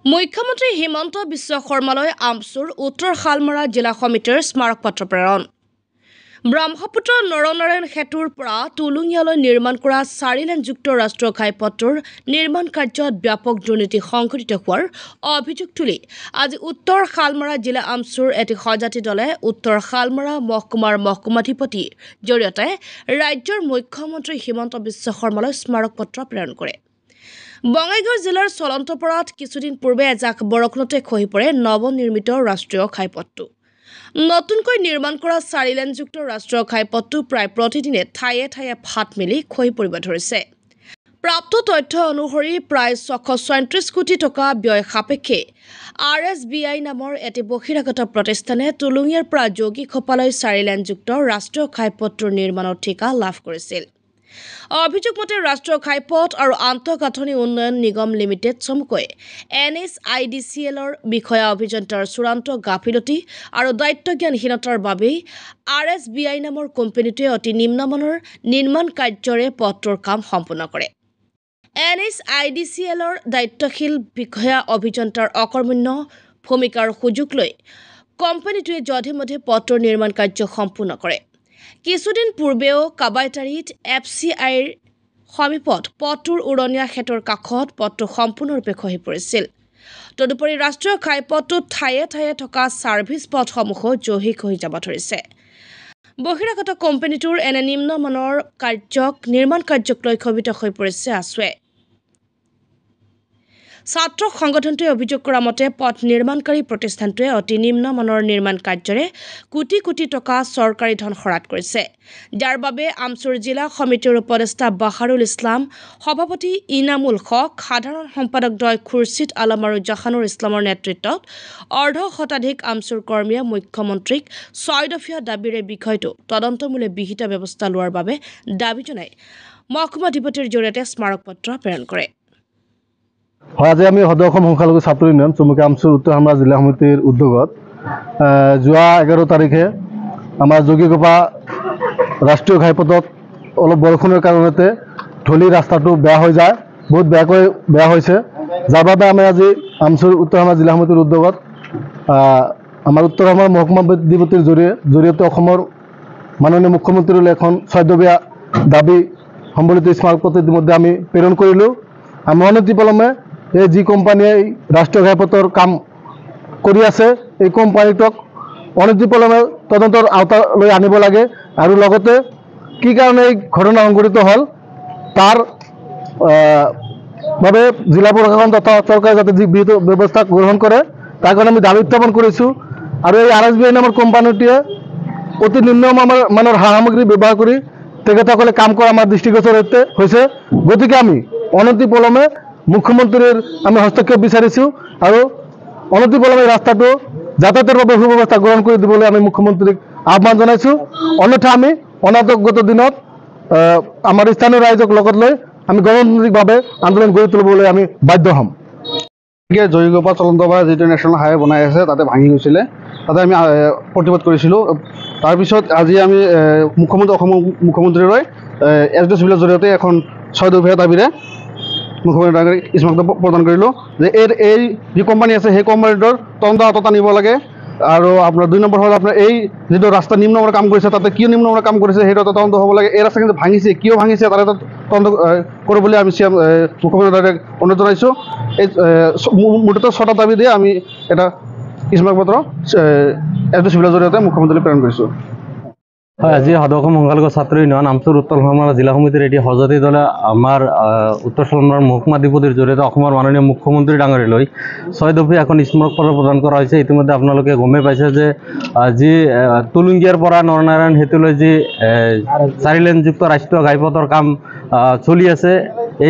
মুখ্যমন্ত্ৰী হিমন্ত বিশ্ব শৰ্মালৈ আমচুৰ উত্তৰ শালমৰা জিলা সমিতিৰ স্মাৰক পত্ৰ প্ৰেৰণ। ব্ৰহ্মপুত্ৰ নৰনাৰায়ণ সেতুৰ পৰা তুলুঙীয়ালৈ নিৰ্মাণ কৰা 4 লেনযুক্ত ৰাষ্ট্ৰীয় ঘাইপথটোৰ নিৰ্মাণ কাৰ্যত ব্যাপক দুৰ্নীতি সংঘটিত হোৱাৰ অভিযোগ তুলি আজি উত্তৰ শালমৰা জিলা আমচুৰ এটি সজাতি দলে উত্তৰ শালমৰা মহকুমাৰ মহকুমাধিপতিৰ জৰিয়তে ৰাজ্যৰ মুখ্যমন্ত্ৰী হিমন্ত বিশ্ব শৰ্মালৈ স্মাৰক পত্ৰ প্ৰেৰণ কৰে। বঙাইগাঁও জিলাৰ চলন্তপৰাত কিছুদিন পূৰ্বে এজাক বৰষুণতে খহি পৰে নৱনিৰ্মিত ৰাষ্ট্ৰীয় ঘাইপথটো। নতুনকৈ নিৰ্মাণ কৰা 4 লেনযুক্ত ৰাষ্ট্ৰীয় ঘাইপথটো প্ৰায় প্ৰতিদিনে ঠায়ে ঠায়ে ফাট মেলি খহি পৰিব ধৰিছে। প্ৰাপ্ত তথ্য অনুসৰি প্ৰায় 637 কোটি টকা ব্যয় সাপেক্ষে RSBI নামৰ এটি বহিৰাগত প্ৰতিষ্ঠানে তুলুঙীয়াৰ পৰা যোগীঘোপালৈ 4 লেনযুক্ত ৰাষ্ট্ৰীয় ঘাইপথটোৰ নিৰ্মাণৰ ঠিকা লাভ কৰিছিল। অভিযোগ মতে ৰাষ্ট্ৰীয় ঘাইপথ আৰু আন্তঃগাঁথনি উন্নয়ন নিগম লিমিটেড চমুকৈ NHIDCLৰ বিষয়া অভিযন্তাৰ চূড়ান্ত গাফিলতি আৰু দায়িত্বজ্ঞানহীনতাৰ বাবেই RSBI নামৰ কোম্পানীটোৱে অতি নিম্নমানৰ নিৰ্মাণ কাৰ্যৰে পথটোৰ কাম সম্পূৰ্ণ কৰে। NHIDCLৰ দায়িত্বশীল বিষয়া অভিযন্তাৰ অকৰ্মণ্য ভূমিকাৰ সুযোগ লৈ কোম্পানীটোৱে যধে-মধে পথটোৰ নিৰ্মাণ কাৰ্য সম্পূৰ্ণ কৰে। কিছুদিন পূৰ্বেও কাবাইতাৰীত FCIৰ সমীপত পথটোৰ উৰণীয়া সেতুৰ কাষত পথটো সম্পূৰ্ণৰূপে খহি পৰিছিল। তদুপৰি ৰাষ্ট্ৰীয় ঘাইপথটোত ঠায়ে ঠায়ে থকা ছাৰ্ভিচ পথসমূহো জহি খহি যাব ধৰিছে। বহিৰাগত কোম্পানীটোৰ এনে নিম্নমানৰ নিৰ্মাণ কাৰ্যক লৈ ক্ষোভিত হৈ পৰিছে আছুৱে। ছাত্ৰ সংগঠনটোৱে অভিযোগ কৰা মতে পথ নিৰ্মাণকাৰী প্ৰতিষ্ঠানটোৱে অতি নিম্নমানৰ নিৰ্মাণ কাৰ্যৰে কোটি কোটি টকা চৰকাৰী ধন খৰচ কৰিছে, যাৰ বাবে আমচুৰ জিলা সমিতিৰ উপদেষ্টা বাহাৰুল ইছলাম, সভাপতি ইনামুল হক, সাধাৰণ সম্পাদকদ্বয় খুৰছিদ আলম আৰু জাহানুৰ ইছলামৰ নেতৃত্বত অৰ্ধশতাধিক আমচুৰ কৰ্মীয়ে মুখ্যমন্ত্ৰীক 6 দফীয়া দাবীৰে বিষয়টো তদন্তমূলক বিহিত ব্যৱস্থা লোৱাৰ বাবে দাবী জনাই মহকুমাধিপতিৰ জৰিয়তে স্মাৰক পত্ৰ প্ৰেৰণ কৰে। আজি আমি সদৌ অসম সংখ্যালঘু ছাত্ৰ ইউনিয়ন চমুকৈ আমচুৰ উত্তৰ শালমৰা জিলা সমিতিৰ উদ্যোগত যোৱা 11 তাৰিখে আমাৰ যোগীঘোপা ৰাষ্ট্ৰীয় ঘাইপথত অলপ বৰষুণৰ কাৰণতে ঢলি ৰাস্তাটো বেয়া হৈ যায়, বহুত বেয়া হৈছে, যাৰ বাবে আমি আজি আমচুৰ উত্তৰ শালমৰা জিলা সমিতিৰ উদ্যোগত আমাৰ উত্তৰ শালমৰা মহকুমাধিপতিৰ জৰিয়তে অসমৰ মাননীয় মুখ্যমন্ত্ৰীলৈ এখন 6 দফীয়া দাবী সম্বলিত স্মাৰক পত্ৰ ইতিমধ্যে আমি প্ৰেৰণ কৰিলোঁ। আমি অনতিপলমে এই যি কোম্পানীয়ে ৰাষ্ট্ৰীয় ঘাইপথৰ কাম কৰি আছে এই কোম্পানীটোক অনতিপলমে তদন্তৰ আওতালৈ আনিব লাগে আৰু লগতে কি কাৰণে এই ঘটনা সংঘটিত হ'ল তাৰ বাবে জিলা প্ৰশাসন তথা চৰকাৰে যাতে যি বিহিত ব্যৱস্থা গ্ৰহণ কৰে তাৰ কাৰণে আমি দাবী উত্থাপন কৰিছোঁ। আৰু এই RSBI নামৰ কোম্পানীটোৱে অতি নিম্নমানৰ সামগ্ৰী ব্যৱহাৰ কৰি তেখেতসকলে কাম কৰা আমাৰ দৃষ্টিগোচৰ হৈছে। গতিকে আমি অনতিপলমে মুখ্যমন্ত্ৰীৰ আমি হস্তক্ষেপ বিচাৰিছোঁ আৰু অনতিপলমে ৰাস্তাটো যাতায়াতৰ বাবে সুব্যৱস্থা গ্ৰহণ কৰি দিবলৈ আমি মুখ্যমন্ত্ৰীক আহ্বান জনাইছোঁ। অন্যথা আমি অনাগত দিনত আমাৰ স্থানীয় ৰাইজক লগত লৈ আমি গণতান্ত্ৰিকভাৱে আন্দোলন গঢ়ি তুলিবলৈ আমি বাধ্য হ'ম। যোগীঘোপা চলন্তপাৰা যিটো নেশ্যনেল হাইৱে বনাই আছে তাতে ভাঙি গৈছিলে, তাতে আমি প্ৰতিবাদ কৰিছিলোঁ। তাৰপিছত আজি আমি অসমৰ মুখ্যমন্ত্ৰীলৈ SDO চিভিলৰ জৰিয়তে এখন 6 দফীয়া দাবীৰে মুখ্যমন্ত্ৰীক স্মাৰক প্ৰদান কৰিলোঁ যে এই যি কোম্পানী আছে সেই কোম্পানীটোৰ তদন্ত হাতত আনিব লাগে। আৰু আপোনাৰ 2 নম্বৰ হ'ল আপোনাৰ এই যিটো ৰাস্তা নিম্নমানৰ কাম কৰিছে তাতে কিয় নিম্নমানৰ কাম কৰিছে সেইটো এটা তদন্ত হ'ব লাগে। এই ৰাস্তা কিন্তু ভাঙিছে, কিয় ভাঙিছে তাৰে এটা তদন্ত কৰিবলৈ আমি মুখ্যমন্ত্ৰীক অনুৰোধ জনাইছোঁ। এই মুঠতে 6টা দাবী দিয়ে আমি এটা স্মাৰক পত্ৰ SDO চিভিলৰ জৰিয়তে মুখ্যমন্ত্ৰীলৈ প্ৰেৰণ কৰিছোঁ। হয়, আজি সদৌ অসম সংখ্যালঘু ছাত্ৰ ইউনিয়ন আমচুৰ উত্তৰ শালমৰা জিলা সমিতিৰ এটি সজাতি দলে আমাৰ উত্তৰ শালমৰাৰ মহকুমাধিপতিৰ জৰিয়তে অসমৰ মাননীয় মুখ্যমন্ত্ৰী ডাঙৰীয়ালৈ 6 দফীয়া এখন স্মাৰক পত্ৰ প্ৰদান কৰা হৈছে। ইতিমধ্যে আপোনালোকে গমেই পাইছে যে যি তুলুঙীয়াৰ পৰা নৰনাৰায়ণ সেতুলৈ যি 4 লেনযুক্ত ৰাষ্ট্ৰীয় ঘাইপথৰ কাম চলি আছে,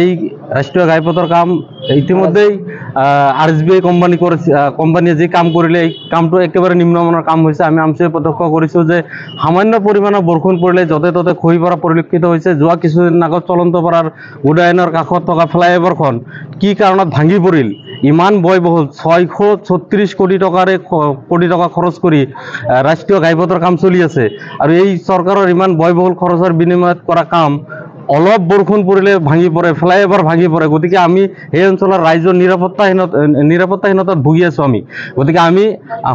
এই ৰাষ্ট্ৰীয় ঘাইপথৰ কাম ইতিমধ্যেই RSBI কোম্পানীয়ে যি কাম কৰিলে এই কামটো একেবাৰে নিম্নমানৰ কাম হৈছে। আমি আমচুৱে প্ৰত্যক্ষ কৰিছোঁ যে সামান্য পৰিমাণৰ বৰষুণ পৰিলে য'তে ত'তে খহি পৰা পৰিলক্ষিত হৈছে। যোৱা কিছুদিন আগত চলন্তপাৰাৰ গোদায়নৰ কাষত থকা ফ্লাইঅভাৰখন কি কাৰণত ভাঙি পৰিল, ইমান ব্যয়বহুল 636 কোটি টকা খৰচ কৰি ৰাষ্ট্ৰীয় ঘাইপথৰ কাম চলি আছে আৰু এই চৰকাৰৰ ইমান ব্যয়বহুল খৰচৰ বিনিময়ত কৰা কাম অলপ বৰষুণ পৰিলে ভাঙি পৰে, ফ্লাইঅভাৰ ভাঙি পৰে। গতিকে আমি সেই অঞ্চলৰ ৰাইজৰ নিৰাপত্তাহীনতাত ভুগি আছোঁ আমি। গতিকে আমি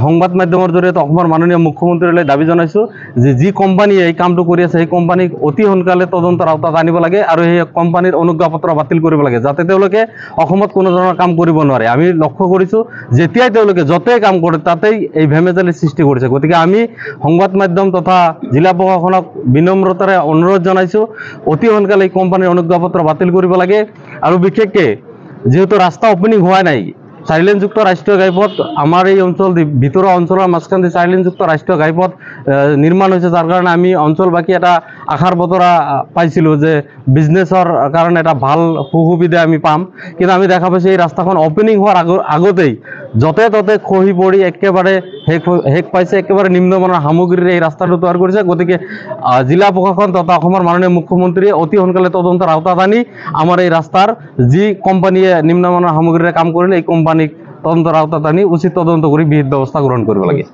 সংবাদ মাধ্যমৰ জৰিয়তে অসমৰ মাননীয় মুখ্যমন্ত্ৰীলৈ দাবী জনাইছোঁ যে যি কোম্পানীয়ে এই কামটো কৰি আছে সেই কোম্পানীক অতি সোনকালে তদন্তৰ আওতাত আনিব লাগে আৰু সেই কোম্পানীৰ অনুজ্ঞাপত্ৰ বাতিল কৰিব লাগে, যাতে তেওঁলোকে অসমত কোনো ধৰণৰ কাম কৰিব নোৱাৰে। আমি লক্ষ্য কৰিছোঁ যেতিয়াই তেওঁলোকে য'তেই কাম কৰে তাতেই এই ভেমেজালিৰ সৃষ্টি কৰিছে। গতিকে আমি সংবাদ মাধ্যম তথা জিলা প্ৰশাসনক বিনম্ৰতাৰে অনুৰোধ জনাইছোঁ অতি সোনকালে এই কোম্পানীৰ অনুজ্ঞাপত্ৰ বাতিল কৰিব লাগে। আৰু বিশেষকৈ যিহেতু ৰাস্তা অপেনিং হোৱা নাই, 4 লেনযুক্ত ৰাষ্ট্ৰীয় ঘাইপথ আমাৰ এই অঞ্চল ভিতৰুৱা অঞ্চলৰ মাজখান্দি 4 লেনযুক্ত ৰাষ্ট্ৰীয় ঘাইপথ নিৰ্মাণ হৈছে, যাৰ কাৰণে আমি অঞ্চলবাসী এটা আশাৰ বতৰা পাইছিলোঁ যে বিজনেছৰ কাৰণে এটা ভাল সুবিধা আমি পাম। কিন্তু আমি দেখা পাইছোঁ এই ৰাস্তাখন অপেনিং হোৱাৰ আগতেই য'তে ত'তে খহি পৰি একেবাৰে শেষ পাইছে, একেবাৰে নিম্নমানৰ সামগ্ৰীৰে এই ৰাস্তাটো তৈয়াৰ কৰিছে। গতিকে জিলা প্ৰশাসন তথা অসমৰ মাননীয় মুখ্যমন্ত্ৰীয়ে অতি সোনকালে তদন্তৰ আওতাত আনি আমাৰ এই ৰাস্তাৰ যি কোম্পানীয়ে নিম্নমানৰ সামগ্ৰীৰে কাম কৰিলে এই কোম্পানীক তদন্তৰ আওতাত আনি উচিত তদন্ত কৰি বিহিত ব্যৱস্থা গ্ৰহণ কৰিব লাগে।